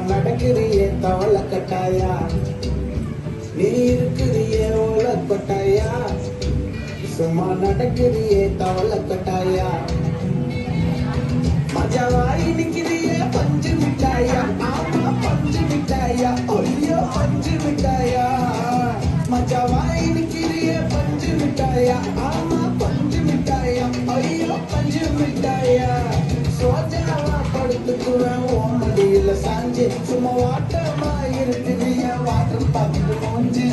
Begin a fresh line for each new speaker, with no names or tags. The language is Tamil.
நடக்கிறியே தவள கட்டாயா, நீ இருக்கிறியே ஓல கொட்டாயா, சும்மா நடக்கிறியே தவள கட்டாயா. மஜாவாய் நிக்கிறியே பஞ்சு மிட்டாயா, ஆமா பஞ்சு மிட்டாயா, ஐயோ பஞ்சு மிட்டாயா. மஜாவாய் நிக்கிறியே பஞ்சு மிட்டாயா, ஆமா பஞ்சு மிட்டாயா, ஐயோ பஞ்சு மிட்டாயா. சோஜாவா படுத்துக்குவேன் ஓமடியில சாஞ்சு, சும்மா வாட்டமா இருக்கிறிய வாட்டர் பார்த்துட்டு மூஞ்சி.